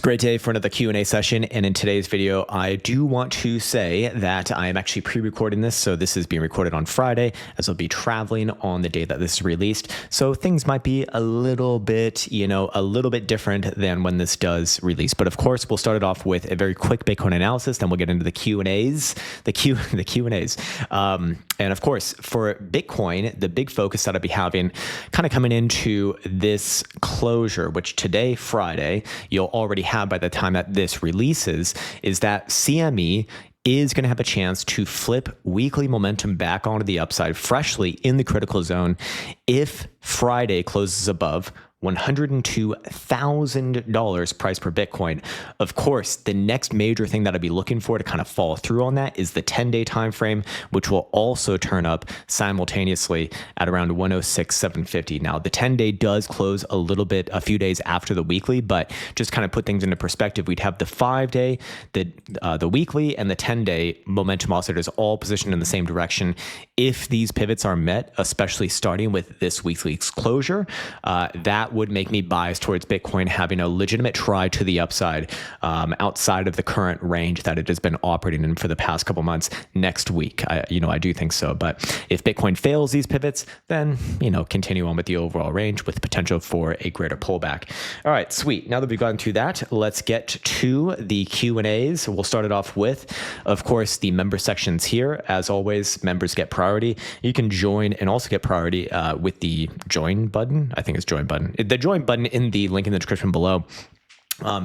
Great day for another Q&A session, and in today's video, I do want to say that I am actually pre-recording this, so this is being recorded on Friday, as I'll be traveling on the day that this is released, so things might be a little bit, a little bit different than when this does release. But of course, we'll start it off with a very quick Bitcoin analysis, then we'll get into the Q&As, the Q&As. And of course, for Bitcoin, the big focus that I'll be having kind of coming into this closure, which today, Friday, you'll already have by the time that this releases, is that CME is going to have a chance to flip weekly momentum back onto the upside freshly in the critical zone if Friday closes above $102,000 price per Bitcoin. Of course, the next major thing that I'd be looking for to kind of follow through on that is the 10-day time frame, which will also turn up simultaneously at around 106,750. Now, the 10-day does close a few days after the weekly, but just kind of put things into perspective, we'd have the 5-day, the weekly, and the 10-day momentum oscillators all positioned in the same direction. If these pivots are met, especially starting with this weekly's closure, that would make me biased towards Bitcoin having a legitimate try to the upside outside of the current range that it has been operating in for the past couple months next week. I do think so. But if Bitcoin fails these pivots, then, continue on with the overall range with potential for a greater pullback. All right, sweet. Now that we've gone through that, let's get to the Q&As. We'll start it off with, of course, the member sections here. As always, members get priority. You can join and also get priority with the join button. I think it's join button. The join button in the link in the description below.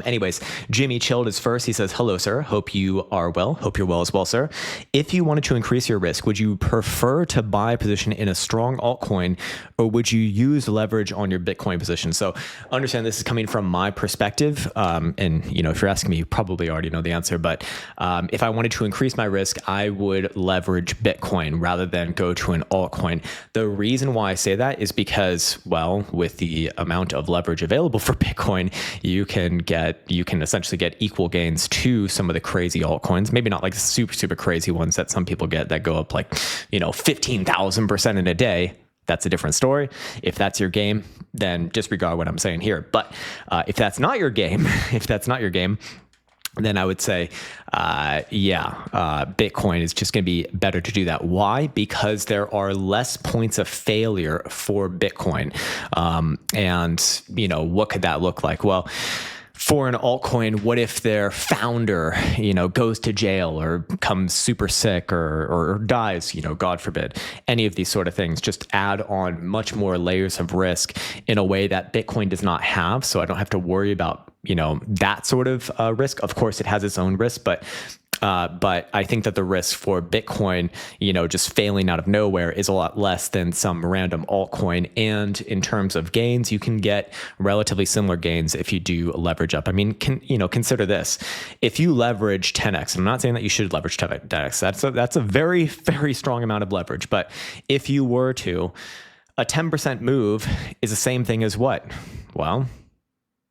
Anyways, Jimmy Chilled is first. He says, hello, sir. Hope you are well. Hope you're well as well, sir. If you wanted to increase your risk, would you prefer to buy a position in a strong altcoin, or would you use leverage on your Bitcoin position? So understand this is coming from my perspective. And, if you're asking me, you probably already know the answer. But if I wanted to increase my risk, I would leverage Bitcoin rather than go to an altcoin. The reason why I say that is because, well, with the amount of leverage available for Bitcoin, you can essentially get equal gains to some of the crazy altcoins, maybe not like super crazy ones that some people get that go up like 15,000% in a day. That's a different story. If that's your game, then disregard what I'm saying here. But if that's not your game, then I would say, Bitcoin is just going to be better to do that. Why? Because there are less points of failure for Bitcoin. And what could that look like? Well, for an altcoin, what if their founder, goes to jail or becomes super sick or dies, God forbid, any of these sort of things, just add on much more layers of risk in a way that Bitcoin does not have. So I don't have to worry about, that sort of risk. Of course, it has its own risk, but I think that the risk for Bitcoin, just failing out of nowhere is a lot less than some random altcoin. And in terms of gains, you can get relatively similar gains if you do leverage up. I mean, consider this. If you leverage 10x, I'm not saying that you should leverage 10x. That's a very, very strong amount of leverage. But if you were to, a 10% move is the same thing as what? Well,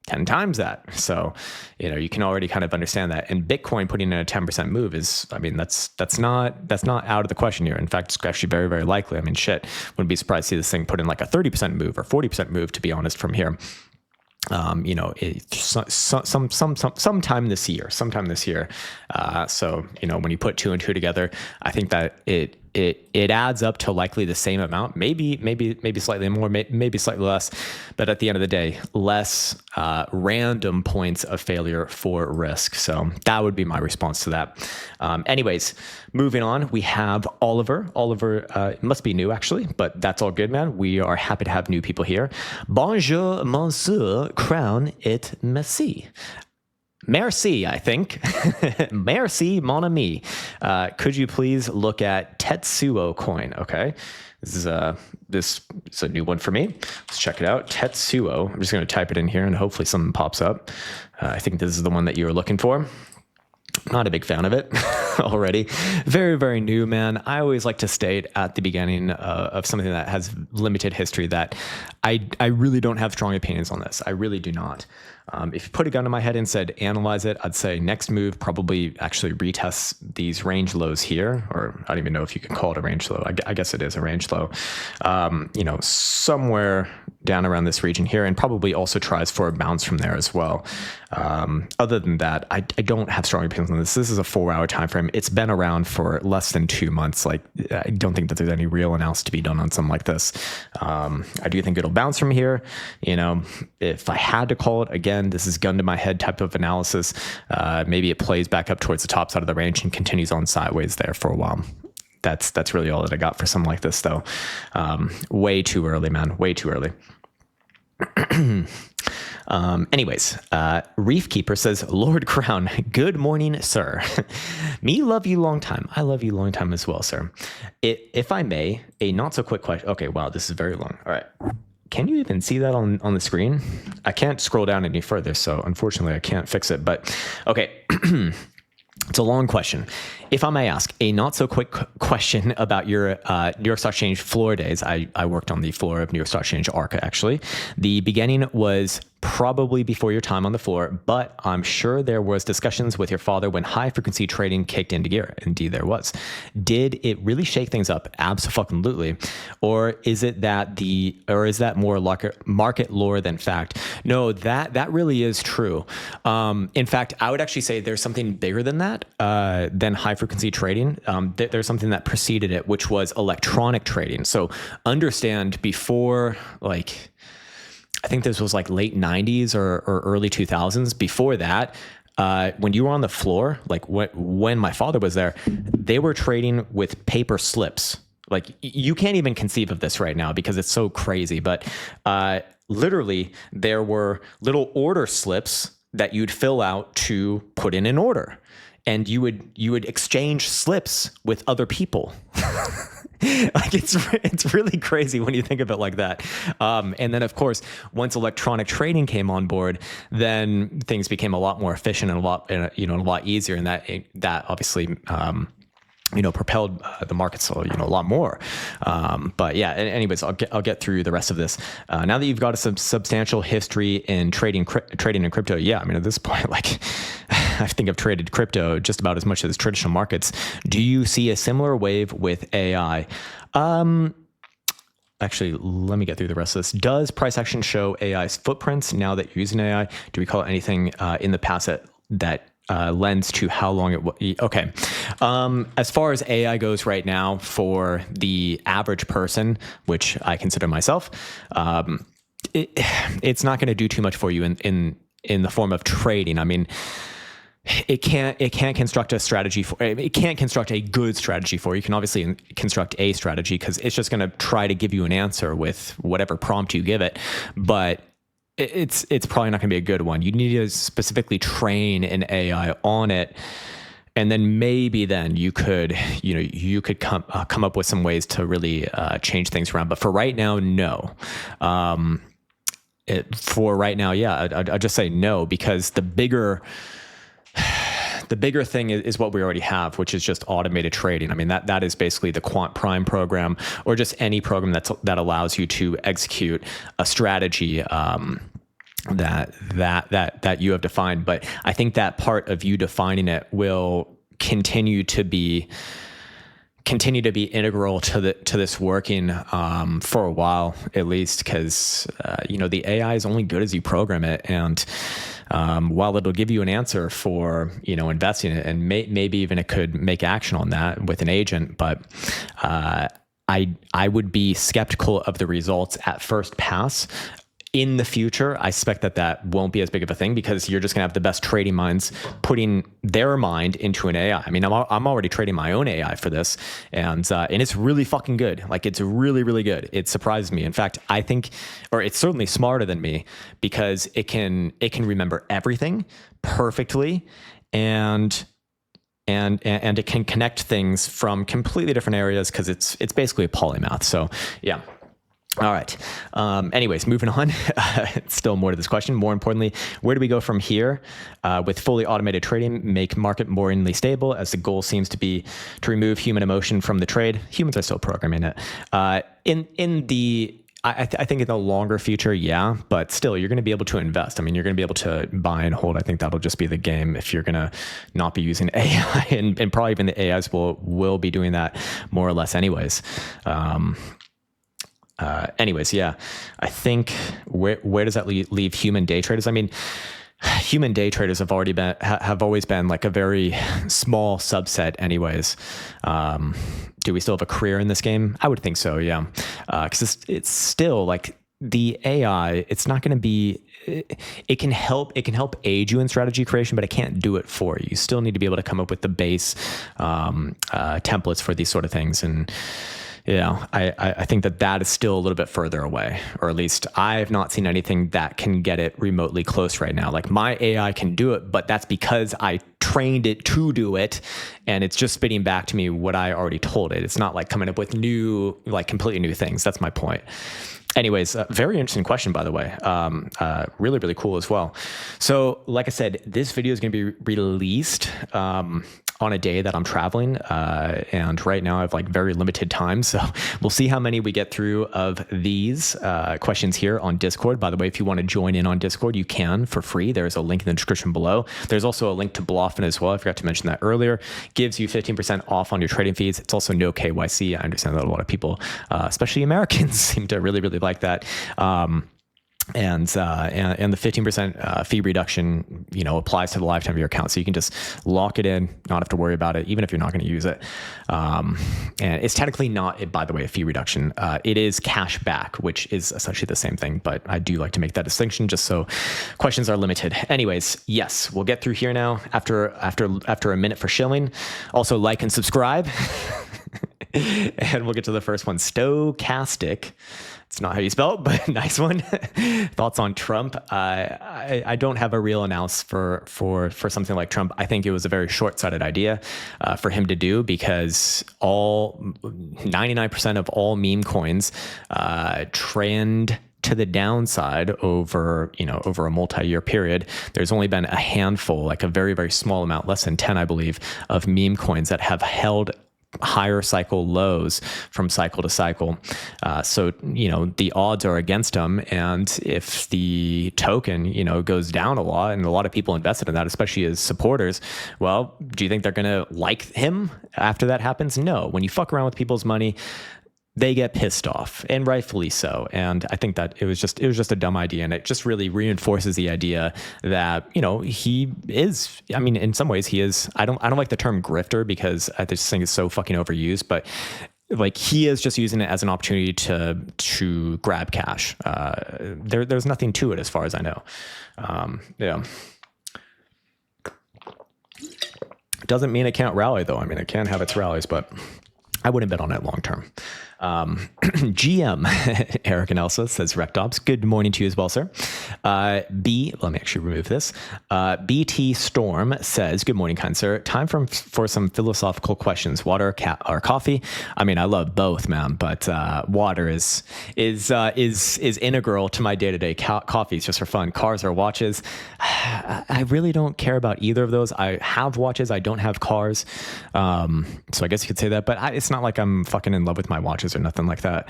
10 times that. So, you can already kind of understand that. And Bitcoin putting in a 10% move is, that's not out of the question here. In fact, it's actually very, very likely. Wouldn't be surprised to see this thing put in like a 30% move or 40% move, to be honest, from here. Sometime this year. So, when you put 2 and 2 together, I think that it adds up to likely the same amount, maybe slightly more, maybe slightly less, but at the end of the day, less random points of failure for risk. So that would be my response to that. Anyways, moving on, we have Oliver. Oliver must be new actually, but that's all good, man. We are happy to have new people here. Bonjour, monsieur, crown et merci. Merci, I think. Merci, mon ami. Could you please look at Tetsuo coin? Okay. This is a new one for me. Let's check it out. Tetsuo. I'm just going to type it in here and hopefully something pops up. I think this is the one that you were looking for. Not a big fan of it already. Very, very new, man. I always like to state at the beginning of something that has limited history that I really don't have strong opinions on this. I really do not. If you put a gun to my head and said analyze it, I'd say next move probably actually retests these range lows here, or I don't even know if you can call it a range low. I guess it is a range low, somewhere down around this region here, and probably also tries for a bounce from there as well. Other than that, I don't have strong opinions on this. This is a 4-hour time frame. It's been around for less than 2 months. Like, I don't think that there's any real analysis to be done on something like this. I do think it'll bounce from here. If I had to call it, again, this is gun to my head type of analysis. Maybe it plays back up towards the top side of the range and continues on sideways there for a while. That's really all that I got for something like this, though. Way too early, man. Way too early. Anyways, Reef Keeper says, Lord Crown, good morning, sir. Me love you long time. I love you long time as well, sir. If I may, a not so quick question. Okay, wow, this is very long. All right. Can you even see that on the screen? I can't scroll down any further, so unfortunately I can't fix it. But okay. It's a long question. If I may ask, a not so quick question about your New York Stock Exchange floor days. I worked on the floor of New York Stock Exchange ARCA, actually. The beginning was probably before your time on the floor, but I'm sure there was discussions with your father when high frequency trading kicked into gear. Indeed, there was. Did it really shake things up? Absolutely. Or is that more market lore than fact? No, that really is true. In fact, I would actually say there's something bigger than that, than high frequency trading. There's something that preceded it, which was electronic trading. So understand, before, like, I think this was like late 90s or early 2000s. Before that, when you were on the floor, like when my father was there, they were trading with paper slips. Like, you can't even conceive of this right now because it's so crazy. But literally, there were little order slips that you'd fill out to put in an order. And you would exchange slips with other people. Like, it's really crazy when you think of it like that. And then, of course, once electronic trading came on board, then things became a lot more efficient and a lot easier. And that obviously propelled the markets a lot more. But yeah, anyways, I'll get through the rest of this. Now that you've got a substantial history in trading in crypto, yeah, I mean, at this point, like, I think I've traded crypto just about as much as traditional markets. Do you see a similar wave with AI? Actually, let me get through the rest of this. Does price action show AI's footprints now that you're using AI? Do we call it anything in the past that lends to how long it was? Okay. As far as AI goes right now, for the average person, which I consider myself, it's not going to do too much for you in the form of trading. I mean, it can't construct a strategy for, it can't construct a good strategy for you. You can obviously construct a strategy because it's just going to try to give you an answer with whatever prompt you give it, but it's probably not going to be a good one. You need to specifically train an AI on it, and then maybe then you could come up with some ways to really change things around. But for right now, no. For right now, yeah, I'd just say no, because the bigger thing is what we already have, which is just automated trading. I mean, that is basically the Quant Prime program, or just any program that allows you to execute a strategy that you have defined. But I think that part of you defining it will continue to be integral to this working for a while, at least, because the AI is only good as you program it. And while it'll give you an answer for investing it, and maybe even it could make action on that with an agent, but I would be skeptical of the results at first pass. In the future, I suspect that won't be as big of a thing, because you're just gonna have the best trading minds putting their mind into an AI. I mean, I'm already trading my own AI for this, and it's really fucking good. Like, it's really, really good. It surprises me. In fact, I think, or it's certainly smarter than me, because it can remember everything perfectly, and it can connect things from completely different areas, because it's basically a polymath. So yeah. All right. Anyways, moving on. Still more to this question. More importantly, where do we go from here? With fully automated trading, make market boringly stable, as the goal seems to be to remove human emotion from the trade. Humans are still programming it. I think in the longer future, yeah, but still, you're going to be able to invest. I mean, you're going to be able to buy and hold. I think that'll just be the game if you're going to not be using AI, and probably even the AIs will be doing that more or less anyways. Anyways, yeah, I think where does that leave human day traders? I mean, human day traders have always been like a very small subset anyways. Do we still have a career in this game? I would think so, yeah. Because it's still like the AI, it's not going to be, it can help aid you in strategy creation, but it can't do it for you. You still need to be able to come up with the base templates for these sort of things. And yeah, I think that is still a little bit further away, or at least I have not seen anything that can get it remotely close right now. Like my AI can do it, but that's because I trained it to do it, and it's just spitting back to me what I already told it. It's not like coming up with new, like completely new things. That's my point. Anyways, very interesting question, by the way. Really, really cool as well. So like I said, this video is going to be released on a day that I'm traveling. And right now I have like very limited time. So we'll see how many we get through of these questions here on Discord. By the way, if you want to join in on Discord, you can for free. There's a link in the description below. There's also a link to Bluffin as well. I forgot to mention that earlier. Gives you 15% off on your trading fees. It's also no KYC. I understand that a lot of people, especially Americans, seem to really, really like that. And the 15% fee reduction, applies to the lifetime of your account. So you can just lock it in, not have to worry about it, even if you're not going to use it. And it's technically not, by the way, a fee reduction. It is cash back, which is essentially the same thing. But I do like to make that distinction just so questions are limited. Anyways, yes, we'll get through here now after a minute for shilling. Also, like and subscribe. And we'll get to the first one. Stochastic. It's not how you spell it, but nice one. Thoughts on Trump? I don't have a real analysis for something like Trump. I think it was a very short-sighted idea for him to do, because 99% of all meme coins trend to the downside over a multi-year period. There's only been a handful, like a very, very small amount, less than 10, I believe, of meme coins that have held higher cycle lows from cycle to cycle. So, the odds are against them. And if the token, goes down a lot, and a lot of people invested in that, especially as supporters, well, do you think they're going to like him after that happens? No. When you fuck around with people's money, they get pissed off, and rightfully so. And I think that it was just a dumb idea, and it just really reinforces the idea that he is. I mean, in some ways, he is. I don't like the term grifter, because I just think it's so fucking overused. But like, he is just using it as an opportunity to grab cash. There's nothing to it as far as I know. Yeah. Doesn't mean it can't rally, though. I mean, it can have its rallies, but I wouldn't bet on it long term. GM Eric and Elsa says, Rectops, good morning to you as well, sir. Let me actually remove this. BT Storm says, good morning, kind sir. Time for some philosophical questions. Water or coffee? I mean, I love both, man, but water is integral to my day-to-day. Coffee is just for fun. Cars or watches? I really don't care about either of those. I have watches. I don't have cars. So I guess you could say that, but it's not like I'm fucking in love with my watches or nothing like that.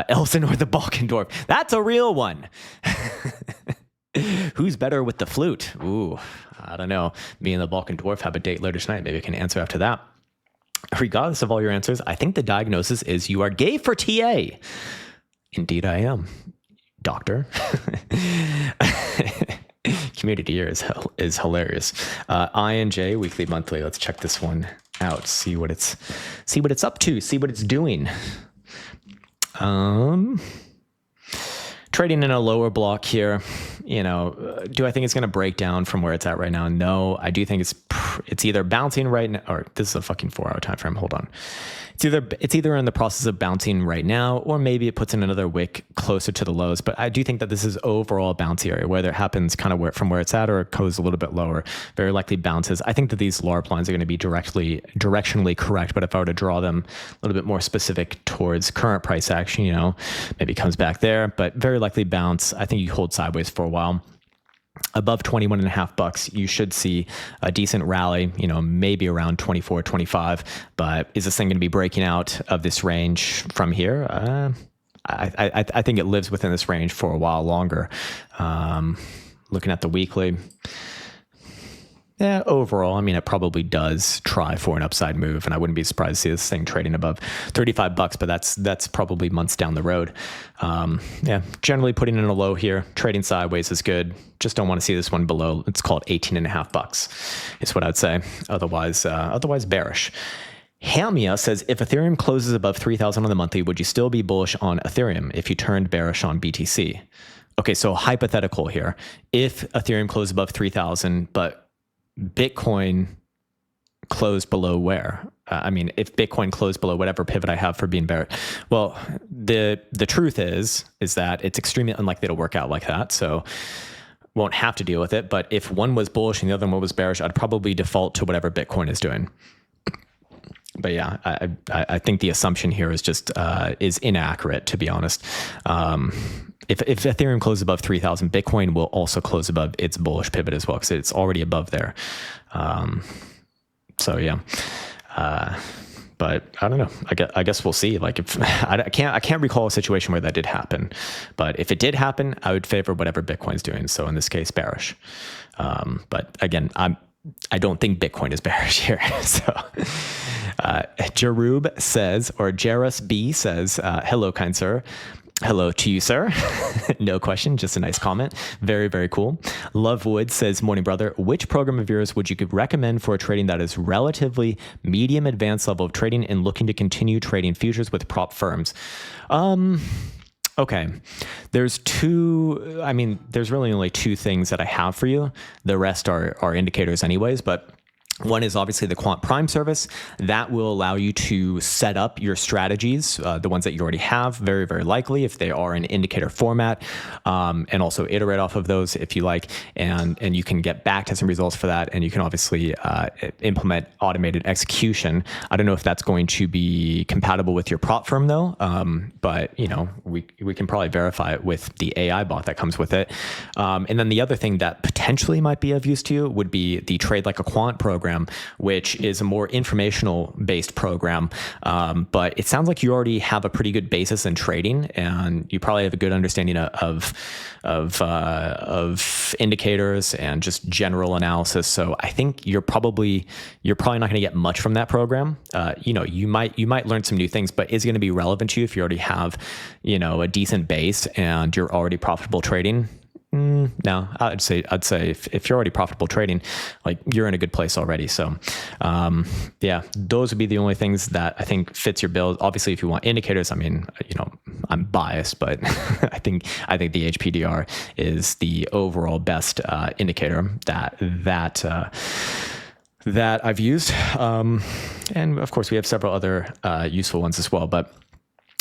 Elson or the Balkan Dwarf? That's a real one. Who's better with the flute? Ooh, I don't know. Me and the Balkan Dwarf have a date later tonight. Maybe I can answer after that. Regardless of all your answers, I think the diagnosis is you are gay for TA. Indeed I am, doctor. Community here is hilarious. INJ, weekly, monthly. Let's check this one out. See what it's up to. See what it's doing. Trading in a lower block here. Do I think it's going to break down from where it's at right now? No, I do think it's either bouncing right now, or this is a fucking 4-hour time frame. Hold on. It's either in the process of bouncing right now, or maybe it puts in another wick closer to the lows. But I do think that this is overall a bouncy area, whether it happens kind of from where it's at, or it goes a little bit lower. Very likely bounces. I think that these LARP lines are going to be directionally correct. But if I were to draw them a little bit more specific towards current price action, maybe it comes back there, but very likely bounce. I think you hold sideways for a while. Above $21.5, you should see a decent rally, maybe around 24, 25. But is this thing going to be breaking out of this range from here? I think it lives within this range for a while longer. Looking at the weekly, yeah, overall, I mean, it probably does try for an upside move, and I wouldn't be surprised to see this thing trading above $35, but that's probably months down the road. Yeah, generally putting in a low here, trading sideways is good. Just don't want to see this one below. It's called $18.50 is what I'd say. Otherwise bearish. Hamia says, if Ethereum closes above 3,000 on the monthly, would you still be bullish on Ethereum if you turned bearish on BTC? Okay, so hypothetical here. If Ethereum closed above 3,000, but Bitcoin closed below where? I mean, if Bitcoin closed below whatever pivot I have for being bearish, well, the truth is that it's extremely unlikely to work out like that. So won't have to deal with it. But if one was bullish and the other one was bearish, I'd probably default to whatever Bitcoin is doing. But yeah, I think the assumption here is just is inaccurate, to be honest. If Ethereum closes above 3,000, Bitcoin will also close above its bullish pivot as well, because it's already above there. So yeah, but I don't know. I guess we'll see. Like, if I can't recall a situation where that did happen, but if it did happen, I would favor whatever Bitcoin's doing. So in this case, bearish. But again, I don't think Bitcoin is bearish here. So Jarub says, or Jairus B says, hello, kind sir. Hello to you, sir. No question, just a nice comment. Very, very cool. Lovewood says, morning, brother. Which program of yours would you recommend for trading that is relatively medium advanced level of trading and looking to continue trading futures with prop firms? Okay, there's really only two things that I have for you. The rest are indicators anyways, but one is obviously the Quant Prime service. That will allow you to set up your strategies, the ones that you already have, very, very likely, if they are in indicator format, and also iterate off of those if you like, and you can get back to some results for that, and you can obviously implement automated execution. I don't know if that's going to be compatible with your prop firm though, but we can probably verify it with the AI bot that comes with it. And then the other thing that potentially might be of use to you would be the Trade Like a Quant program, which is a more informational based program. But it sounds like you already have a pretty good basis in trading, and you probably have a good understanding of indicators and just general analysis. So I think you're probably not going to get much from that program. You might learn some new things, but is it going to be relevant to you if you already have, a decent base and you're already profitable trading? No, I'd say if you're already profitable trading, like, you're in a good place already. So, yeah, those would be the only things that I think fits your bill. Obviously, if you want indicators, I mean, I'm biased, but I think the HPDR is the overall best indicator that I've used. And of course, we have several other useful ones as well, but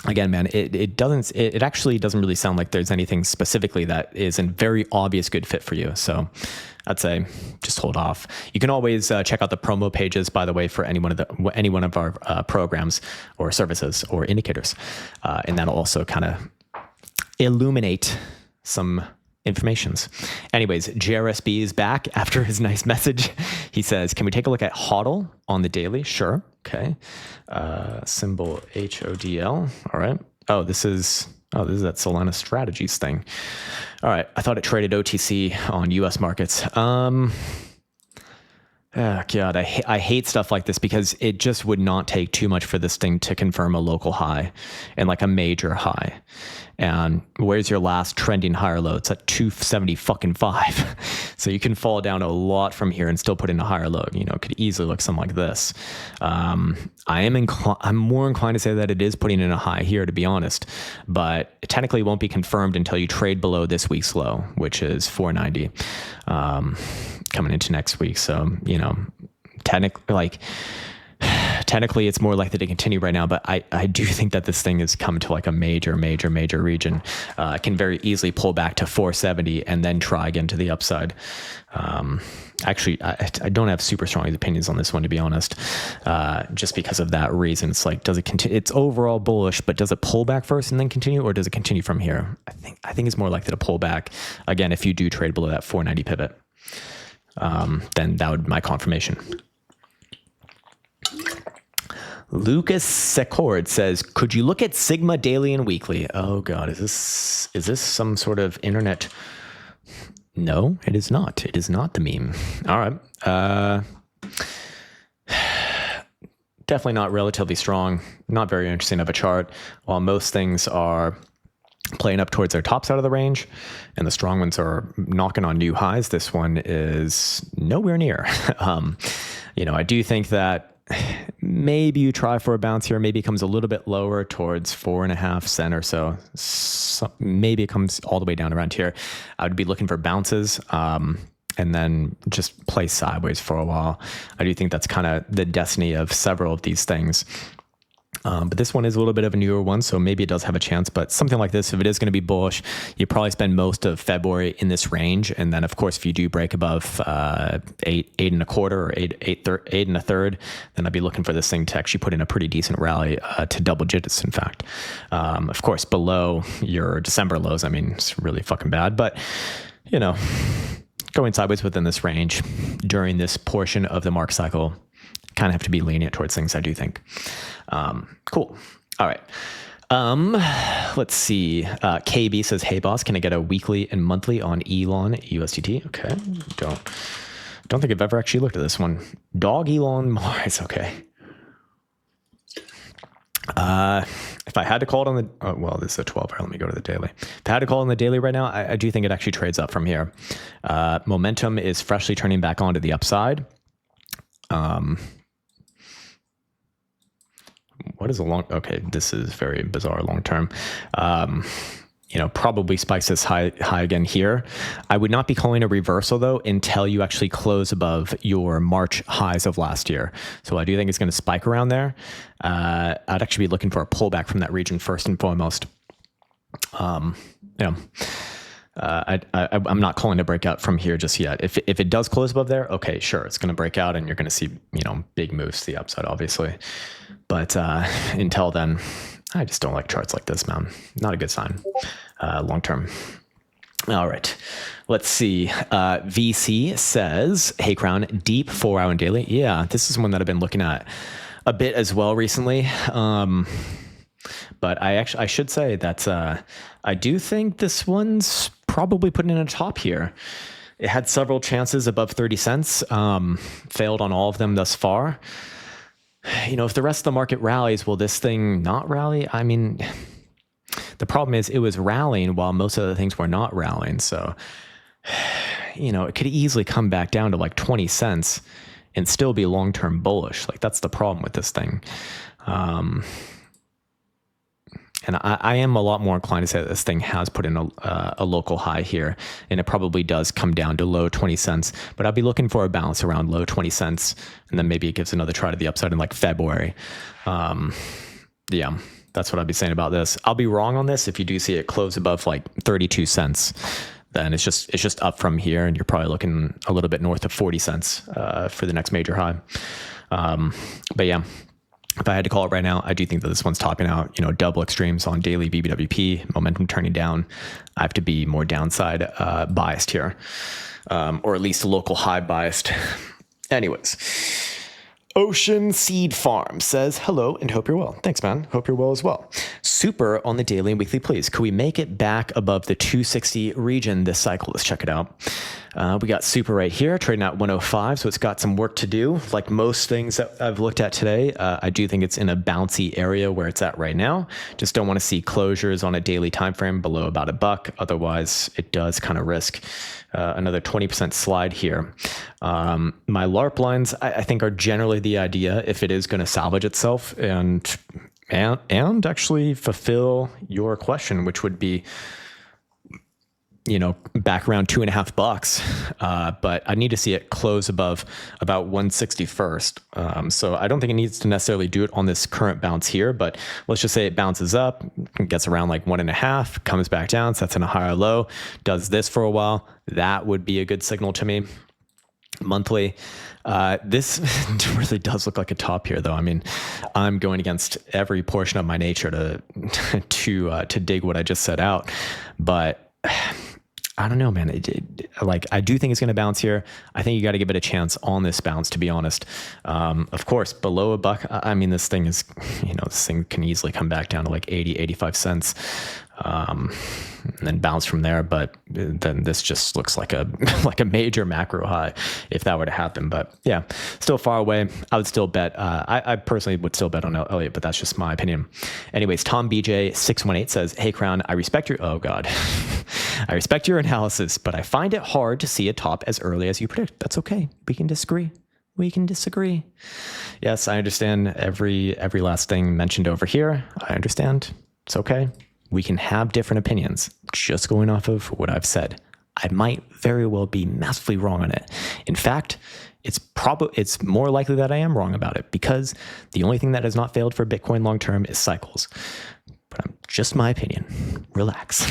again, man, it actually doesn't really sound like there's anything specifically that is a very obvious good fit for you. So I'd say just hold off. You can always check out the promo pages, by the way, for any one of our programs or services or indicators. And that'll also kind of illuminate some informations. Anyways, JRSB is back after his nice message. He says, can we take a look at HODL on the daily? Sure. Okay. Symbol HODL. All right. Oh, this is that Solana strategies thing. All right. I thought it traded OTC on US markets. Oh God, I hate stuff like this because it just would not take too much for this thing to confirm a local high and like a major high. And where's your last trending higher low? It's at 270.5. So you can fall down a lot from here and still put in a higher low. It could easily look something like this. I'm more inclined to say that it is putting in a high here, to be honest, but it technically won't be confirmed until you trade below this week's low, which is 490, coming into next week. So, technically it's more likely to continue right now, but I do think that this thing has come to like a major region. Can very easily pull back to 470 and then try again to the upside. Actually, I don't have super strong opinions on this one, to be honest, just because of that reason. It's like, does it continue? It's overall bullish, but does it pull back first and then continue, or does it continue from here? I think it's more likely to pull back again if you do trade below that 490 pivot. Then that would be my confirmation. Lucas Secord says, could you look at Sigma daily and weekly? Oh God, is this some sort of internet? No, it is not. It is not the meme. All right. Definitely not relatively strong. Not very interesting of a chart. While most things are playing up towards their tops out of the range and the strong ones are knocking on new highs, this one is nowhere near. I do think that maybe you try for a bounce here. Maybe it comes a little bit lower towards 4.5 cent or so. Maybe it comes all the way down around here. I would be looking for bounces and then just play sideways for a while. I do think that's kind of the destiny of several of these things. But this one is a little bit of a newer one, so maybe it does have a chance. But something like this, if it is going to be bullish, you probably spend most of February in this range. And then, of course, if you do break above 8.25 or 8.33, then I'd be looking for this thing to actually put in a pretty decent rally to double digits, in fact. Of course, below your December lows, I mean, it's really fucking bad. But, going sideways within this range during this portion of the mark cycle, kind of have to be lenient towards things, I do think. Cool. All right. Let's see. KB says, hey boss, can I get a weekly and monthly on Elon USDT? Okay. Don't think I've ever actually looked at this one. Dog Elon Mars. Okay. If I had to call it on the, this is a 12 hour. Let me go to the daily. If I had to call it on the daily right now, I do think it actually trades up from here. Momentum is freshly turning back onto the upside. What is okay, this is very bizarre long-term. Probably spikes this high again here. I would not be calling a reversal though until you actually close above your March highs of last year. So I do think it's going to spike around there. I'd actually be looking for a pullback from that region first and foremost. I'm not calling a breakout from here just yet. If it does close above there, okay, sure, it's going to break out and you're going to see, big moves to the upside, obviously. But until then, I just don't like charts like this, man. Not a good sign long term. All right, let's see. VC says, hey, Crown, deep 4 hour and daily. Yeah, this is one that I've been looking at a bit as well recently. But I should say that I do think this one's probably putting in a top here. It had several chances above 30 cents, failed on all of them thus far. If the rest of the market rallies, will this thing not rally? I mean, the problem is it was rallying while most of the things were not rallying. So, it could easily come back down to like 20 cents and still be long-term bullish. Like that's the problem with this thing. And I am a lot more inclined to say that this thing has put in a local high here, and it probably does come down to low 20 cents. But I'll be looking for a bounce around low 20 cents, and then maybe it gives another try to the upside in like February. Yeah, that's what I'd be saying about this. I'll be wrong on this if you do see it close above like 32 cents. Then it's just up from here, and you're probably looking a little bit north of 40 cents for the next major high. But yeah. If I had to call it right now, I do think that this one's topping out, double extremes on daily BBWP, momentum turning down. I have to be more downside biased here, or at least local high biased. Anyways, Ocean Seed Farm says, hello and hope you're well. Thanks, man. Hope you're well as well. Super on the daily and weekly, please. Could we make it back above the 260 region this cycle? Let's check it out. We got super right here, trading at 105, so it's got some work to do. Like most things that I've looked at today, I do think it's in a bouncy area where it's at right now. Just don't want to see closures on a daily time frame below about $1. Otherwise, it does kind of risk another 20% slide here. My LARP lines, I think, are generally the idea if it is going to salvage itself and actually fulfill your question, which would be, back around $2.50. But I need to see it close above about 160 first. So I don't think it needs to necessarily do it on this current bounce here, but let's just say it bounces up, gets around like 1.5, comes back down, sets in a higher low, does this for a while. That would be a good signal to me. Monthly. This really does look like a top here, though. I mean, I'm going against every portion of my nature to dig what I just set out, but I don't know, man. Like, I do think it's going to bounce here. I think you got to give it a chance on this bounce, to be honest. Of course, below $1, I mean, this thing is, this thing can easily come back down to like 80, 85 cents. And then bounce from there. But then this just looks like a like a major macro high if that were to happen. But yeah, still far away. I would still bet. I personally would still bet on Elliott, but that's just my opinion. Anyways, Tom BJ 618 says, "Hey Crown, I respect your I respect your analysis, but I find it hard to see a top as early as you predict. That's okay. We can disagree. We can disagree." Yes, I understand every last thing mentioned over here. I understand. It's okay. We can have different opinions. Just going off of what I've said, I might very well be massively wrong on it. In fact, it's more likely that I am wrong about it, because the only thing that has not failed for Bitcoin long term is cycles. But just my opinion. Relax.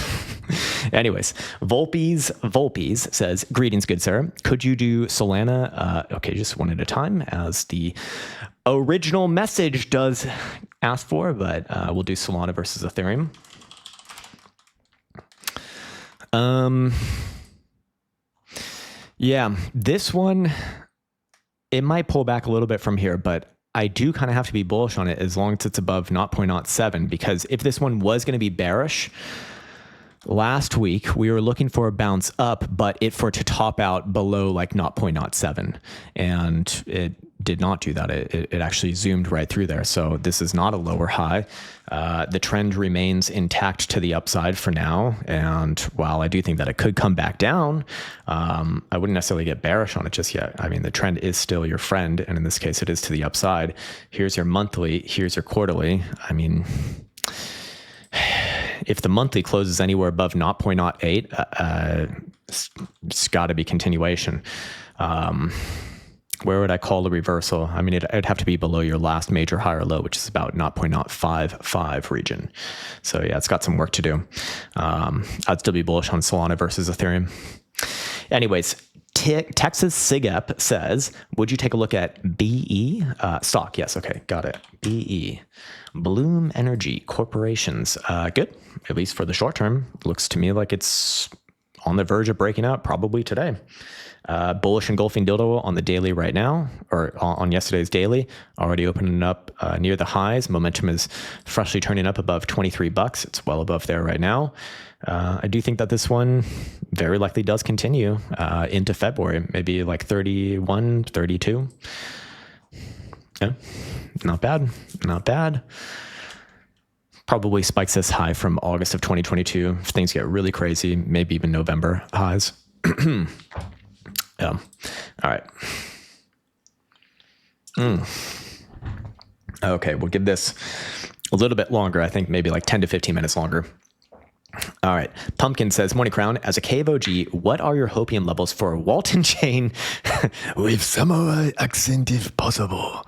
Anyways, Volpes says, "Greetings, good sir. Could you do Solana?" Okay, just one at a time, as the original message does ask for, but we'll do Solana versus Ethereum. Yeah, this one, it might pull back a little bit from here, but I do kind of have to be bullish on it as long as it's above 0.07, because if this one was going to be bearish, last week we were looking for a bounce up, but for it to top out below like 0.07, and it did not do that. It actually zoomed right through there. So this is not a lower high. The trend remains intact to the upside for now. And while I do think that it could come back down, I wouldn't necessarily get bearish on it just yet. I mean, the trend is still your friend. And in this case, it is to the upside. Here's your monthly. Here's your quarterly. I mean, if the monthly closes anywhere above 0.08, it's got to be continuation. Where would I call the reversal? I mean, it'd have to be below your last major high or low, which is about 0.055 region. So yeah, it's got some work to do. I'd still be bullish on Solana versus Ethereum. Anyways, Texas SIGEP says, "Would you take a look at BE stock?" Yes, okay, got it. BE, Bloom Energy Corporations. Good, at least for the short term. Looks to me like it's on the verge of breaking out, probably today. Bullish engulfing dildo on the daily right now, or on yesterday's daily, already opening up near the highs. Momentum is freshly turning up above $23. It's well above there right now. I do think that this one very likely does continue into February, maybe like 31, 32. Yeah, not bad, not bad. Probably spikes this high from August of 2022. If things get really crazy, maybe even November highs. Yeah. All right. Okay, we'll give this a little bit longer. I think maybe like 10 to 15 minutes longer. All right. Pumpkin says, "Morning Crown, as a cave OG, what are your hopium levels for Walton chain with Samoa accent if possible?"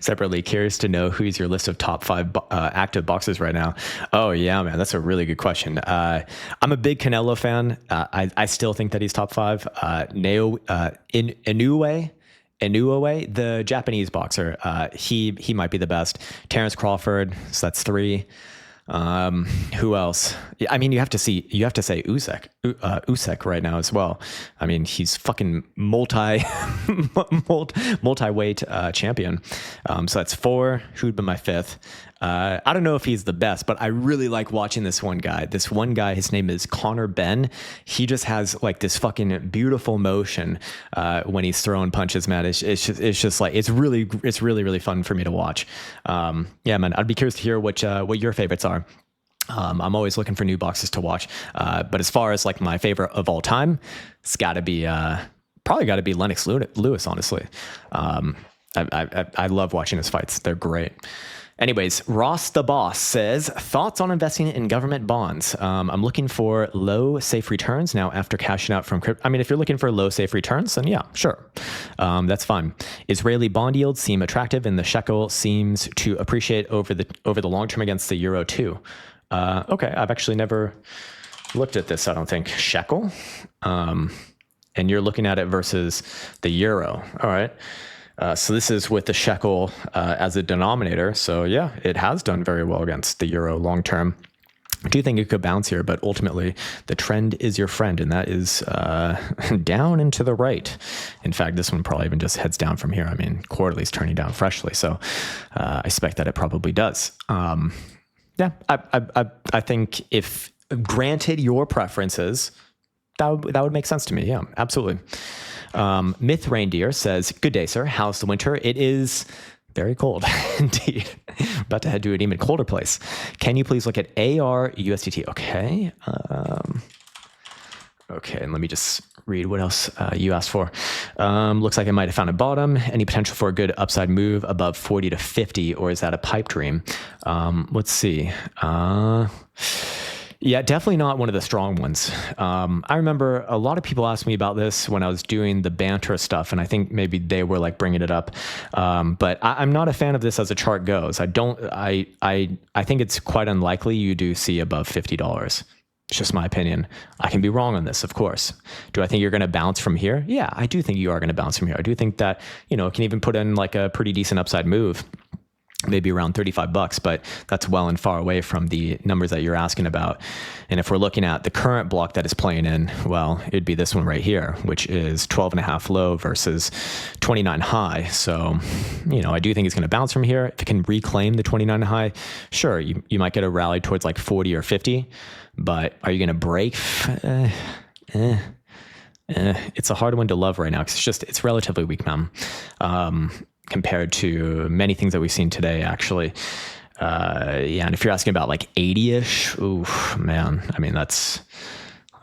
Separately, curious to know who's your list of top 5 active boxers right now. Oh yeah, man, that's a really good question. I'm a big Canelo fan. I still think that he's top 5. Inoue, the Japanese boxer, he might be the best. Terrence Crawford, so that's 3. Who else? I mean, you have to say Usyk right now as well. I mean, he's fucking multi-weight champion. So that's 4. Who'd be my 5th? I don't know if he's the best, but I really like watching this one guy. His name is Connor Ben. He just has like this fucking beautiful motion when he's throwing punches, man. It's just like it's really fun for me to watch. Yeah, man. I'd be curious to hear what your favorites are. I'm always looking for new boxes to watch. But as far as like my favorite of all time, it's probably got to be Lennox Lewis. Honestly, I love watching his fights. They're great. Anyways, Ross the Boss says, "Thoughts on investing in government bonds? I'm looking for low, safe returns now after cashing out from crypto." I mean, if you're looking for low, safe returns, then yeah, sure. That's fine. Israeli bond yields seem attractive, and the shekel seems to appreciate over the long term against the euro too. Okay, I've actually never looked at this, I don't think. Shekel? And you're looking at it versus the euro. All right. So this is with the shekel as a denominator. So yeah, it has done very well against the euro long term. I do think it could bounce here, but ultimately the trend is your friend, and that is down and to the right. In fact, this one probably even just heads down from here. I mean, quarterly is turning down freshly, so I expect that it probably does. Yeah, I think if granted your preferences, that would make sense to me. Yeah, absolutely. Myth Reindeer says, "Good day, sir. How's the winter? It is very cold indeed. About to head to an even colder place. Can you please look at AR USDT?" Okay. Okay, and let me just read what else you asked for. Looks like I might have found a bottom. Any potential for a good upside move above 40 to 50, or is that a pipe dream? Let's see. Yeah, definitely not one of the strong ones. I remember a lot of people asked me about this when I was doing the banter stuff, and I think maybe they were like bringing it up. But I'm not a fan of this as a chart goes. I think it's quite unlikely you do see above $50. It's just my opinion. I can be wrong on this, of course. Do I think you're going to bounce from here? Yeah, I do think you are going to bounce from here. I do think that, it can even put in like a pretty decent upside move, maybe around $35, but that's well and far away from the numbers that you're asking about. And if we're looking at the current block that is playing in, well, it'd be this one right here, which is 12.5 low versus 29 high. So, I do think it's going to bounce from here. If it can reclaim the 29 high, sure, you might get a rally towards like 40 or 50, but are you going to break? It's a hard one to love right now because it's relatively weak, man. Compared to many things that we've seen today, actually. Yeah, and if you're asking about like 80-ish, ooh, man, I mean, that's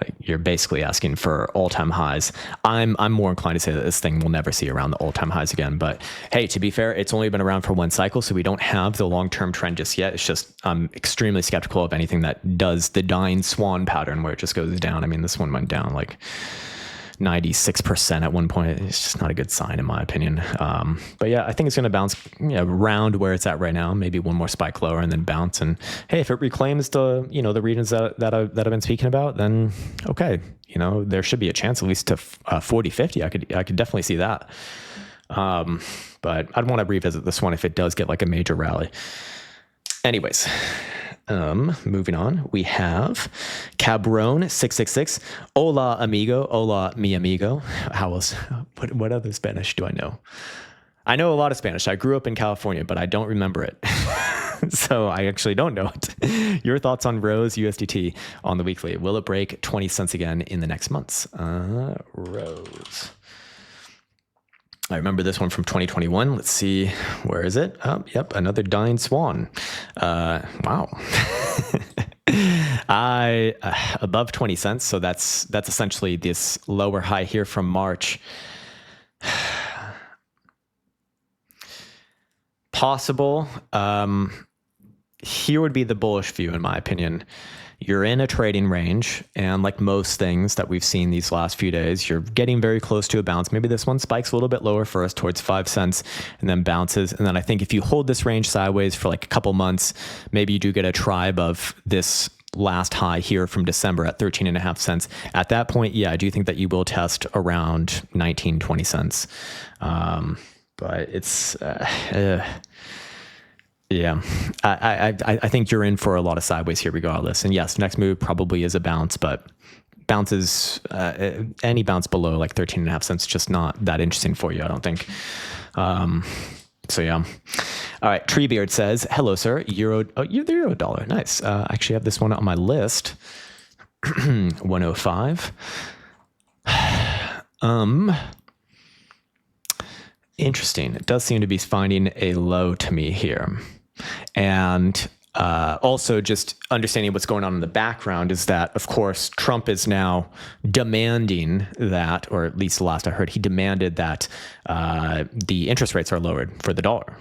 like, you're basically asking for all-time highs. I'm more inclined to say that this thing will never see around the all-time highs again. But hey, to be fair, it's only been around for one cycle, so we don't have the long-term trend just yet. It's just, I'm extremely skeptical of anything that does the dying swan pattern where it just goes down. I mean, this one went down like 96% at one point. It's just not a good sign in my opinion. But yeah, I think it's going to bounce around where it's at right now, maybe one more spike lower and then bounce. And hey, if it reclaims the, the regions that I've been speaking about, then okay, there should be a chance at least to 40, 50. I could definitely see that. But I'd want to revisit this one if it does get like a major rally. Anyways, moving on, we have Cabron 666. Hola, amigo. Hola, mi amigo. How else? What other Spanish do I know? I know a lot of Spanish. I grew up in California, but I don't remember it. So I actually don't know it. Your thoughts on Rose USDT on the weekly? Will it break 20 cents again in the next months? Rose. I remember this one from 2021. Let's see, where is it? Oh, yep, another dying swan. Wow. Above 20 cents. So that's essentially this lower high here from March. Possible. Here would be the bullish view, in my opinion. You're in a trading range, and like most things that we've seen these last few days, you're getting very close to a bounce. Maybe this one spikes a little bit lower first towards 5 cents and then bounces. And then I think if you hold this range sideways for like a couple months, maybe you do get a tribe of this last high here from December at 13.5 cents. At that point, yeah, I do think that you will test around 19, 20 cents. But it's... yeah, I think you're in for a lot of sideways here regardless. And yes, next move probably is a bounce, but bounces, any bounce below like 13.5 cents, just not that interesting for you, I don't think. So yeah. All right, Treebeard says, hello, sir. You're the euro dollar. Nice. I actually have this one on my list. 105. Interesting. It does seem to be finding a low to me here. And also just understanding what's going on in the background is that, of course, Trump is now demanding that, or at least the last I heard, he demanded that the interest rates are lowered for the dollar.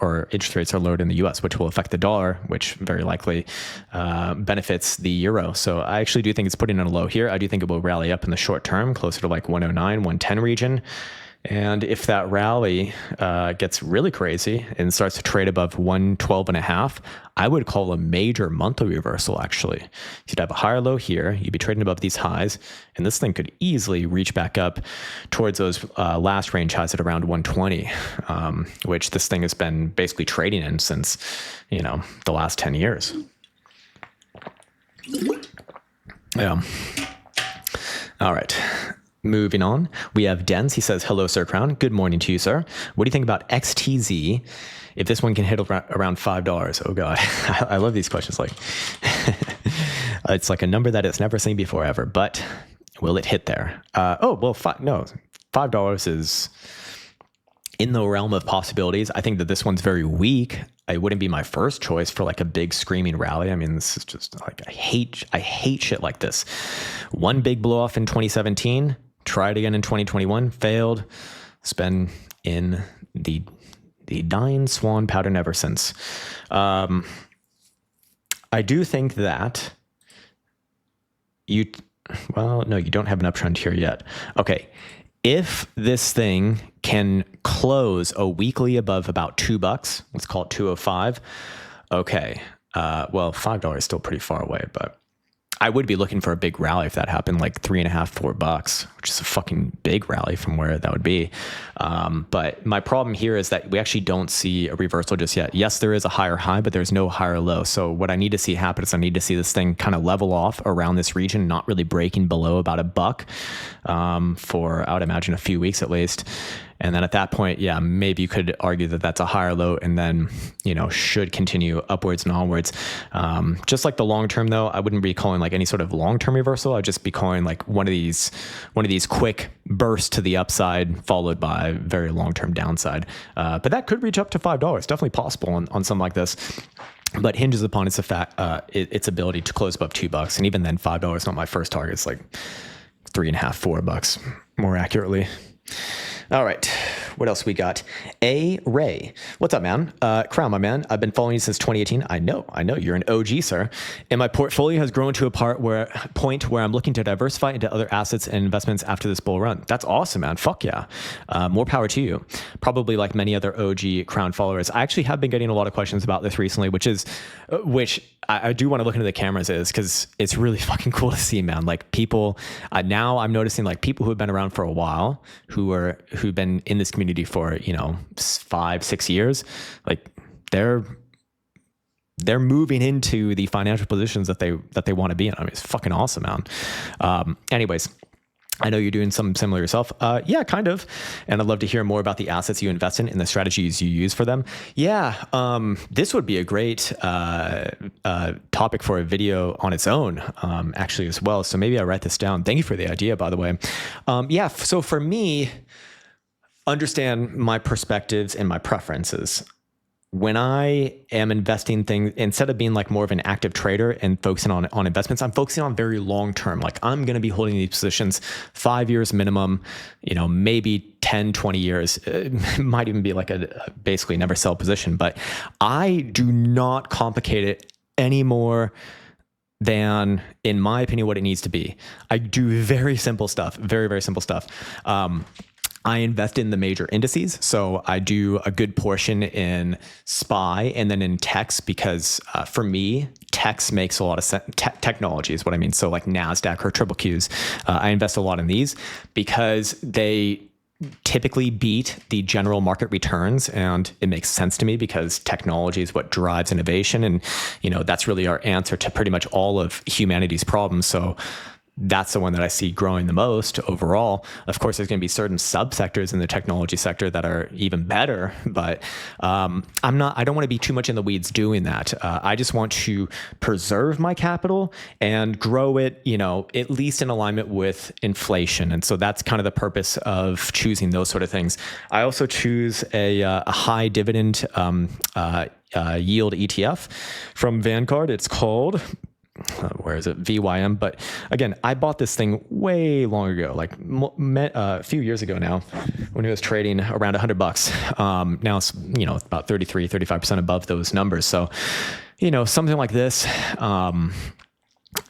Or interest rates are lowered in the US, which will affect the dollar, which very likely benefits the euro. So I actually do think it's putting in a low here. I do think it will rally up in the short term, closer to like 109, 110 region. And if that rally gets really crazy and starts to trade above 112.5, I would call a major monthly reversal, actually. You'd have a higher low here. You'd be trading above these highs. And this thing could easily reach back up towards those last range highs at around 120, which this thing has been basically trading in since, the last 10 years. Yeah. All right. Moving on, we have Dens. He says, hello, Sir Crown. Good morning to you, sir. What do you think about XTZ if this one can hit around $5? Oh, God. I love these questions. Like, it's like a number that it's never seen before ever, but will it hit there? $5 is in the realm of possibilities. I think that this one's very weak. It wouldn't be my first choice for like a big screaming rally. I mean, this is just like, I hate shit like this. One big blow off in 2017, tried again in 2021, failed. It's been in the dying swan pattern ever since. I do think that you don't have an uptrend here yet. Okay. If this thing can close a weekly above about $2, let's call it 205. Okay. $5 is still pretty far away, but I would be looking for a big rally if that happened, like $3.5, $4, which is a fucking big rally from where that would be. But my problem here is that we actually don't see a reversal just yet. Yes, there is a higher high, but there's no higher low. So what I need to see happen is I need to see this thing kind of level off around this region, not really breaking below about $1 for, I would imagine, a few weeks at least. And then at that point, yeah, maybe you could argue that that's a higher low and then, should continue upwards and onwards. Just like the long term, though, I wouldn't be calling like any sort of long-term reversal. I'd just be calling like one of these quick bursts to the upside followed by very long-term downside. But that could reach up to $5. Definitely possible on something like this. But hinges upon its its ability to close above $2. And even then, $5 is not my first target. It's like $3.5, $4 more accurately. All right. What else we got? A Ray. What's up, man? Crown, my man. I've been following you since 2018. I know. You're an OG, sir. And my portfolio has grown to a point where I'm looking to diversify into other assets and investments after this bull run. That's awesome, man. Fuck yeah. More power to you. Probably like many other OG Crown followers. I actually have been getting a lot of questions about this recently, which I do want to look into the cameras because it's really fucking cool to see, man. Like people, now I'm noticing like people who have been around for a while, who've been in this community for 5-6 years, like they're moving into the financial positions that they want to be in. I mean, it's fucking awesome, man. Anyways, I know you're doing something similar yourself. Yeah, kind of. And I'd love to hear more about the assets you invest in and the strategies you use for them. Yeah, this would be a great topic for a video on its own, actually, as well. So maybe I'll write this down. Thank you for the idea, by the way. Yeah, so for me, understand my perspectives and my preferences. When I am investing things, instead of being like more of an active trader and focusing on investments, I'm focusing on very long term. Like I'm going to be holding these positions 5 years minimum, maybe 10, 20 years. It might even be like a basically never sell position. But I do not complicate it any more than, in my opinion, what it needs to be. I do very simple stuff, very, very simple stuff. I invest in the major indices. So I do a good portion in SPY and then in techs because for me, techs makes a lot of sense. Technology is what I mean. So like NASDAQ or triple Qs. I invest a lot in these because they typically beat the general market returns. And it makes sense to me because technology is what drives innovation. And, that's really our answer to pretty much all of humanity's problems. So that's the one that I see growing the most overall. Of course, there's going to be certain subsectors in the technology sector that are even better, but I don't want to be too much in the weeds doing that. I just want to preserve my capital and grow it, at least in alignment with inflation. And so that's kind of the purpose of choosing those sort of things. I also choose a high dividend yield ETF from Vanguard. It's called, where is it? VYM. But again, I bought this thing way long ago, like a few years ago now, when it was trading around $100. Now it's, about 35% above those numbers. So, something like this,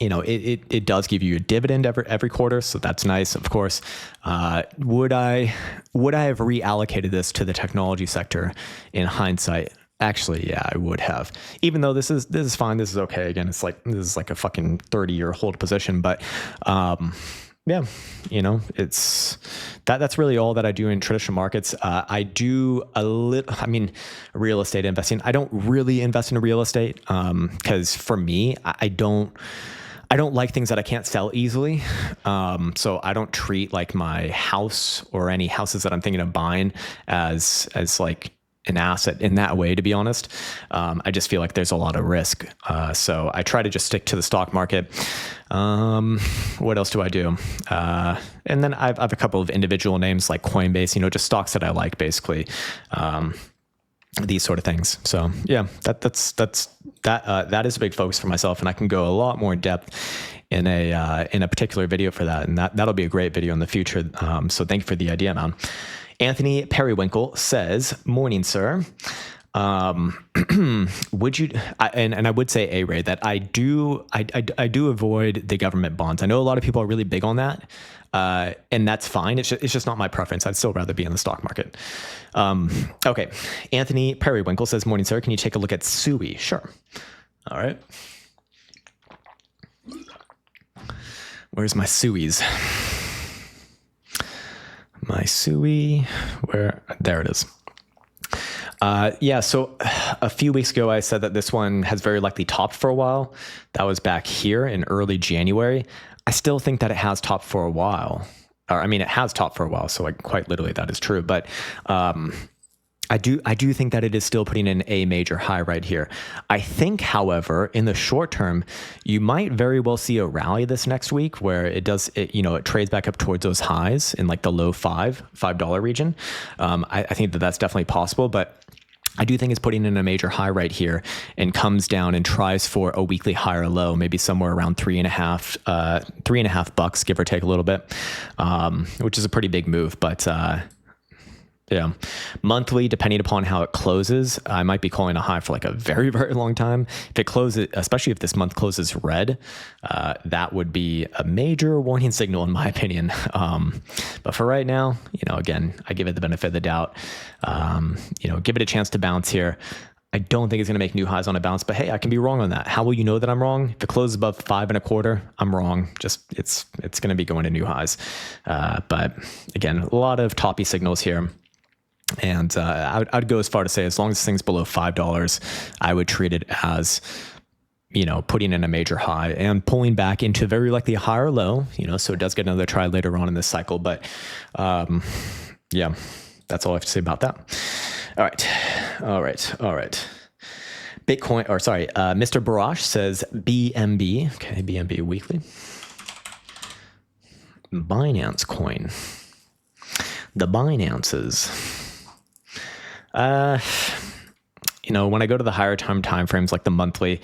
it does give you a dividend every quarter. So that's nice. Of course, would I have reallocated this to the technology sector in hindsight? Actually, yeah, I would have. Even though this is fine, this is okay. Again, this is like a fucking 30-year hold position, but yeah, it's that's really all that I do in traditional markets. I do real estate investing. I don't really invest in real estate because for me, I don't I don't like things that I can't sell easily. So I don't treat like my house or any houses that I'm thinking of buying as like an asset in that way, to be honest. I just feel like there's a lot of risk. So I try to just stick to the stock market. What else do I do? And then I've a couple of individual names like Coinbase, just stocks that I like, basically. These sort of things. So yeah, that is a big focus for myself, and I can go a lot more in depth in a particular video for that, and that'll be a great video in the future. So thank you for the idea, man. Anthony Periwinkle says, "Morning, sir. Would you?" And I would say, A-Ray, that I do avoid the government bonds. I know a lot of people are really big on that. And that's fine. It's just not my preference. I'd still rather be in the stock market. Okay. Anthony Periwinkle says, "Morning, sir. Can you take a look at SUI?" Sure. All right. Where's my SUIs? My SUI, there it is. Yeah, so a few weeks ago, I said that this one has very likely topped for a while. That was back here in early January. I still think that it has topped for a while. It has topped for a while, so quite literally that is true. But I do think that it is still putting in a major high right here. I think, however, in the short term, you might very well see a rally this next week where it trades back up towards those highs in like the low $5 region. I think that that's definitely possible, but I do think it's putting in a major high right here and comes down and tries for a weekly higher low, maybe somewhere around $3.50, give or take a little bit, which is a pretty big move. But yeah, monthly, depending upon how it closes, I might be calling a high for like a very, very long time. If it closes, especially if this month closes red, that would be a major warning signal in my opinion. But for right now, again, I give it the benefit of the doubt. Give it a chance to bounce here. I don't think it's going to make new highs on a bounce, but hey, I can be wrong on that. How will you know that I'm wrong? If it closes above 5.25, I'm wrong. Just it's going to be going to new highs. But again, a lot of toppy signals here. And I'd go as far to say, as long as this thing's below $5, I would treat it as, putting in a major high and pulling back into very likely a higher low, so it does get another try later on in this cycle. But yeah, that's all I have to say about that. All right. Mr. Barash says BNB. Okay, BNB weekly. Binance coin. The Binances. When I go to the higher time frames, like the monthly,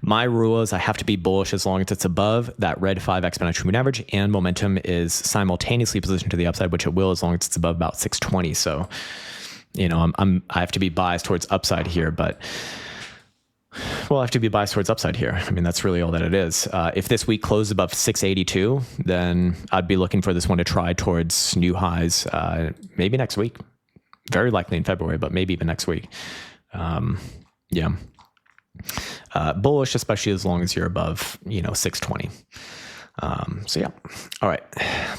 my rule is I have to be bullish as long as it's above that red 5 exponential moving average, and momentum is simultaneously positioned to the upside, which it will as long as it's above about 620. So, I have to be biased towards upside here, but I have to be biased towards upside here. That's really all that it is. If this week closes above 682, then I'd be looking for this one to try towards new highs, maybe next week. Very likely in February, but maybe even next week. Yeah. Bullish, especially as long as you're above, 620. So yeah. All right.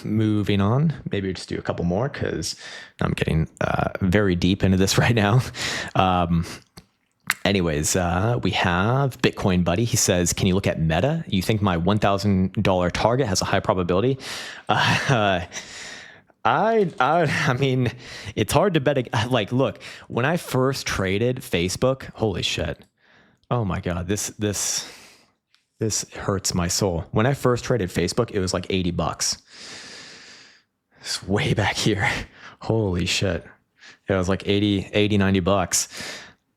Moving on. Maybe we'll just do a couple more because I'm getting very deep into this right now. Anyways, we have Bitcoin Buddy. He says, "Can you look at Meta? You think my $1,000 target has a high probability?" It's hard to bet. Look, when I first traded Facebook, holy shit. Oh my God, this hurts my soul. When I first traded Facebook, it was like $80. It's way back here. Holy shit. It was like $90.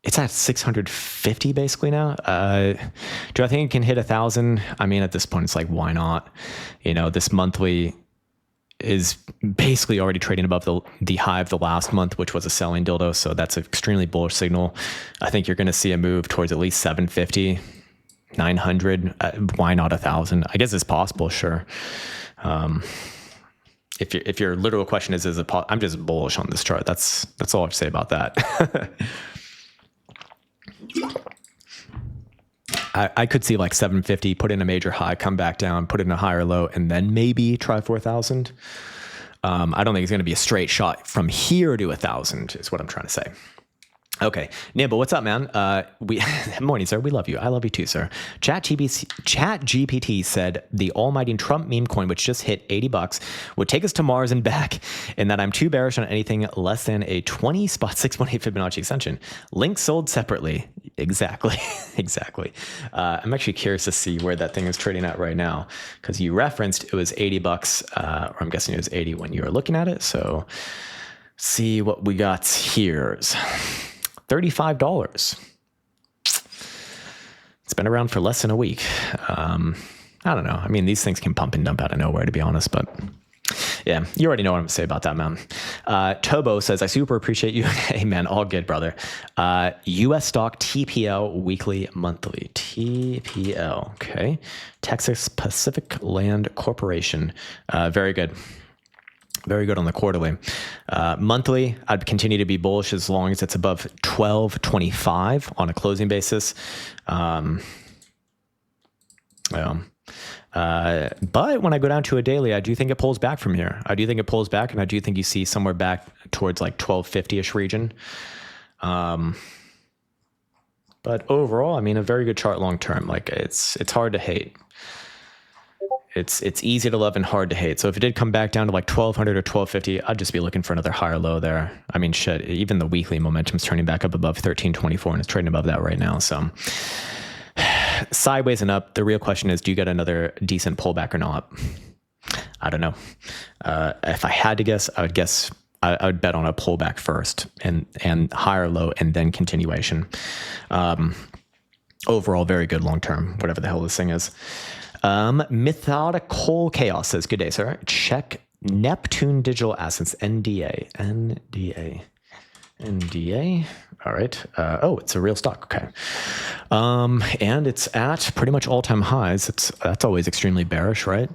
It's at 650 basically now. Do I think it can hit 1,000? At this point, it's like, why not? This monthly is basically already trading above the high of the last month, which was a selling dildo. So that's an extremely bullish signal. I think you're going to see a move towards at least 750, 900. Why not 1,000? I guess it's possible. Sure. If your literal question is it I'm just bullish on this chart. That's all I have to say about that. I could see like 750, put in a major high, come back down, put in a higher low, and then maybe try 4,000. I don't think it's going to be a straight shot from here to 1,000 is what I'm trying to say. Okay, Nimble, what's up, man? Morning, sir. We love you. I love you too, sir. Chat GPT said the almighty Trump meme coin, which just hit $80, would take us to Mars and back, and that I'm too bearish on anything less than a 20 spot 618 Fibonacci extension. Links sold separately. Exactly, exactly. I'm actually curious to see where that thing is trading at right now, because you referenced it was $80, or I'm guessing it was 80 when you were looking at it. So see what we got here. $35. It's been around for less than a week. I don't know. I mean, these things can pump and dump out of nowhere, to be honest, but yeah, you already know what I'm gonna say about that, man. Tobo says, I super appreciate you. Hey, man, all good, brother. US stock TPL weekly, monthly. TPL, okay. Texas Pacific Land Corporation. Very good. Very good on the quarterly. Monthly, I'd continue to be bullish as long as it's above 12.25 on a closing basis. But when I go down to a daily, I do think it pulls back from here. I do think it pulls back, and I do think you see somewhere back towards like 1250-ish region. But overall, I mean, a very good chart long term. Like it's hard to hate. It's easy to love and hard to hate. So if it did come back down to like 1200 or 1250, I'd just be looking for another higher low there. I mean, shit, even the weekly momentum's turning back up above 1324, and it's trading above that right now. So sideways and up. The real question is, do you get another decent pullback or not? I don't know. If I had to guess, I would bet on a pullback first and higher low and then continuation. Overall, very good long term, whatever the hell this thing is. Methodical Chaos says, good day, sir. Check Neptune Digital Assets, NDA. All right. Oh, it's a real stock. Okay. And it's at pretty much all-time highs. That's always extremely bearish, right?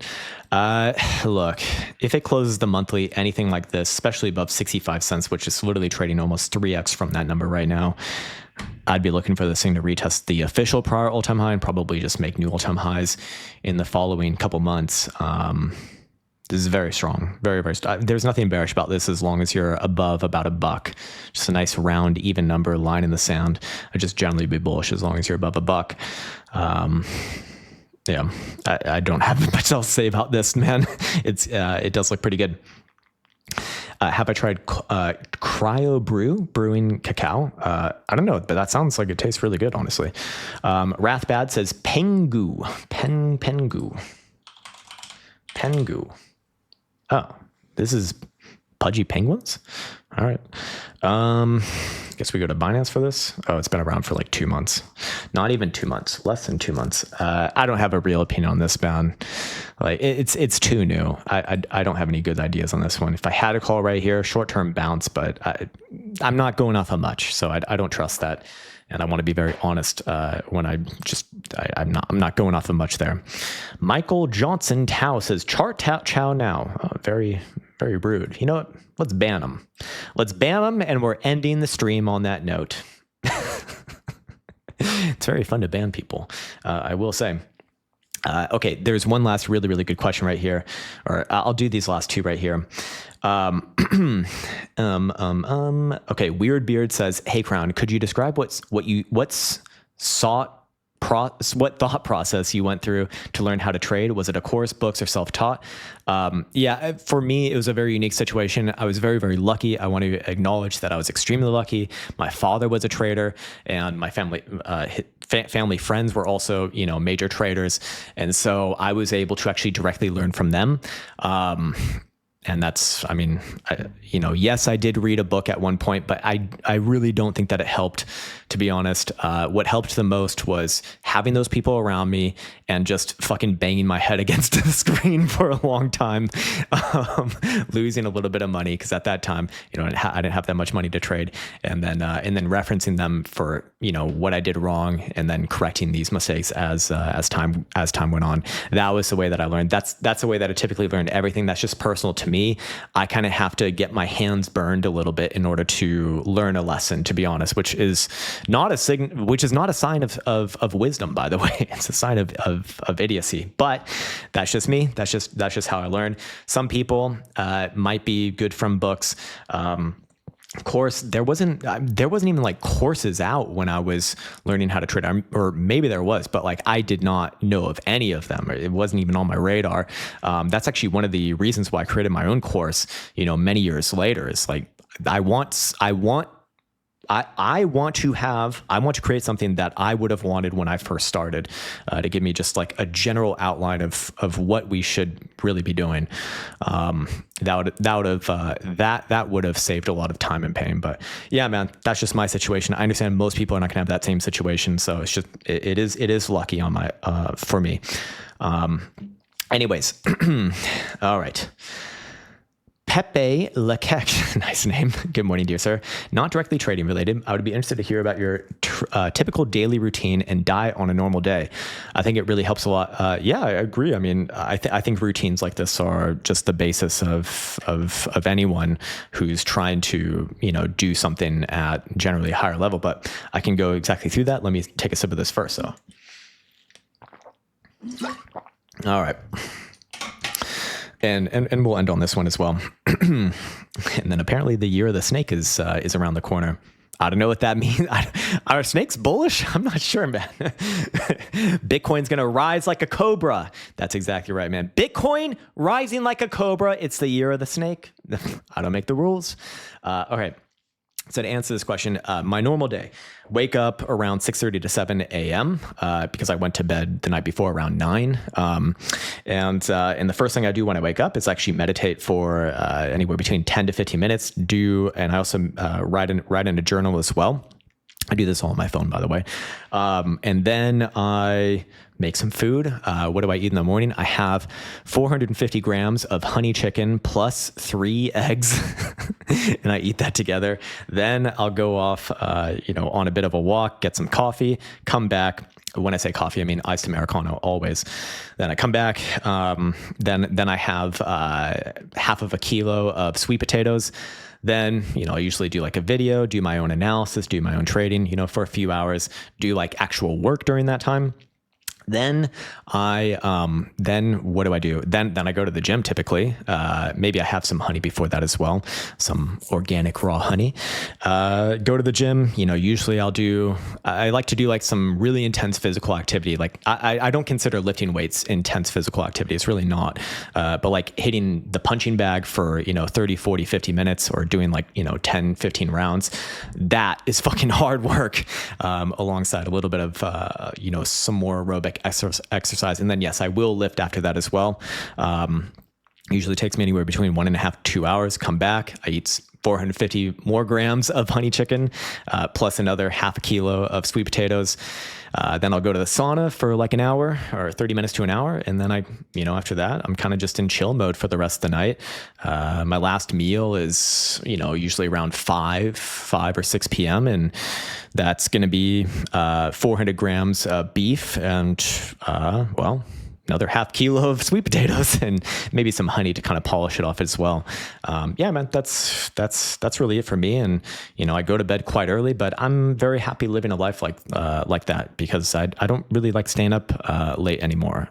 Look, if it closes the monthly, anything like this, especially above 65 cents, which is literally trading almost 3x from that number right now, I'd be looking for this thing to retest the official prior all-time high and probably just make new all-time highs in the following couple months. This is very strong, very, very strong. There's nothing bearish about this as long as you're above about $1. Just a nice round, even number, line in the sand. I just generally be bullish as long as you're above $1. Yeah, I don't have much else to say about this, man. It does look pretty good. Have I tried Cryo brewing cacao? I don't know, but that sounds like it tastes really good, honestly. Rathbad says Pengu. Oh, this is Pudgy Penguins? All right. Guess we go to Binance for this. Oh, it's been around for like 2 months. Not even 2 months, less than 2 months. I don't have a real opinion on this, man. Like it's too new. I don't have any good ideas on this one. If I had a call right here, short-term bounce, but I'm not going off of much, so I don't trust that. And I want to be very honest when I'm not going off of much there. Michael Johnson Tao says, chart chow now. Oh, very, very rude. You know what? Let's ban them. Let's ban them, and we're ending the stream on that note. It's very fun to ban people, I will say. Okay, there's one last really, really good question right here. Or I'll do these last two right here. Okay, Weird Beard says, "Hey Crown, could you describe what thought process you went through to learn how to trade? Was it a course, books, or self-taught?" Yeah, for me, it was a very unique situation. I was very, very lucky. I want to acknowledge that I was extremely lucky. My father was a trader, and my family friends were also, major traders. And so I was able to actually directly learn from them. And that's, yes, I did read a book at one point, but I really don't think that it helped, to be honest. What helped the most was having those people around me and just fucking banging my head against the screen for a long time, losing a little bit of money because at that time, I didn't have that much money to trade, and then referencing them for what I did wrong, and then correcting these mistakes as time went on. That was the way that I learned. That's the way that I typically learned everything. That's just personal to me. I kind of have to get my hands burned a little bit in order to learn a lesson, to be honest, which is not a sign of wisdom, by the way. It's a sign of idiocy. But that's just me. That's just how I learn. Some people might be good from books. course, there wasn't even like courses out when I was learning how to trade, or maybe there was, but like I did not know of any of them. It wasn't even on my radar. That's actually one of the reasons why I created my own course, many years later. Is like I want to create something that I would have wanted when I first started, to give me just like a general outline of what we should really be doing. That would have saved a lot of time and pain. But yeah, man, that's just my situation. I understand most people are not gonna have that same situation, so it's just it is lucky on my for me. Anyways, all right. Pepe Lekek, nice name. Good morning, dear sir. Not directly trading related. I would be interested to hear about your typical daily routine and diet on a normal day. I think it really helps a lot. Yeah, I agree. I mean, I think routines like this are just the basis of anyone who's trying to, do something at generally a higher level. But I can go exactly through that. Let me take a sip of this first. So, all right. And we'll end on this one as well. And then apparently the year of the snake is around the corner. I don't know what that means. Are snakes bullish? I'm not sure, man. Bitcoin's going to rise like a cobra. That's exactly right, man. Bitcoin rising like a cobra. It's the year of the snake. I don't make the rules. All right. So to answer this question, my normal day, wake up around 6:30 to 7 a.m. Because I went to bed the night before around 9. And the first thing I do when I wake up is actually meditate for anywhere between 10 to 15 minutes. And I also write in a journal as well. I do this all on my phone, by the way. And then I make some food. What do I eat in the morning? I have 450 grams of honey chicken plus 3 eggs, and I eat that together. Then I'll go off, on a bit of a walk, get some coffee, come back. When I say coffee, I mean iced Americano always. Then I come back. Then I have half of a kilo of sweet potatoes. Then, I usually do like a video, do my own analysis, do my own trading, for a few hours, do like actual work during that time. Then what do I do? Then I go to the gym typically. Maybe I have some honey before that as well, some organic raw honey. Go to the gym. Usually I like to do like some really intense physical activity. Like I don't consider lifting weights intense physical activity. It's really not. But like hitting the punching bag for 30, 40, 50 minutes, or doing like 10, 15 rounds, that is fucking hard work. Alongside a little bit of some more aerobic exercise. And then yes, I will lift after that as well. Usually takes me anywhere between 1.5 to 2 hours. Come back, I eat 450 more grams of honey chicken, plus another half a kilo of sweet potatoes. Then I'll go to the sauna for like an hour or 30 minutes to an hour. And then after that, I'm kind of just in chill mode for the rest of the night. My last meal is, usually around 5 or 6 p.m. And that's going to be 400 grams of beef and, another half kilo of sweet potatoes and maybe some honey to kind of polish it off as well. Yeah, man, that's really it for me. And, I go to bed quite early, but I'm very happy living a life like that, because I don't really like staying up late anymore.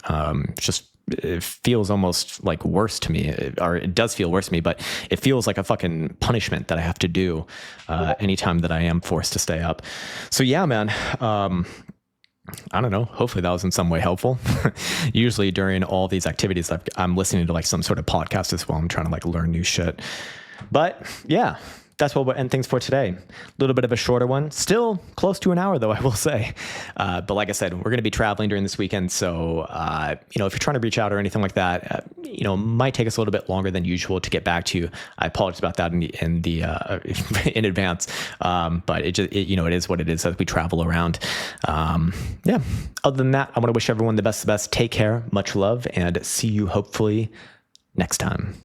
It feels almost like worse to me, or it does feel worse to me, but it feels like a fucking punishment that I have to do anytime that I am forced to stay up. So yeah, man, I don't know. Hopefully that was in some way helpful. Usually during all these activities, I'm listening to like some sort of podcast as well. I'm trying to like learn new shit. But yeah, that's what we'll end things for today. A little bit of a shorter one, still close to an hour though, I will say. But like I said, we're going to be traveling during this weekend. So, if you're trying to reach out or anything like that, might take us a little bit longer than usual to get back to you. I apologize about that in advance. But it is what it is as we travel around. Yeah. Other than that, I want to wish everyone the best. Take care, much love, and see you hopefully next time.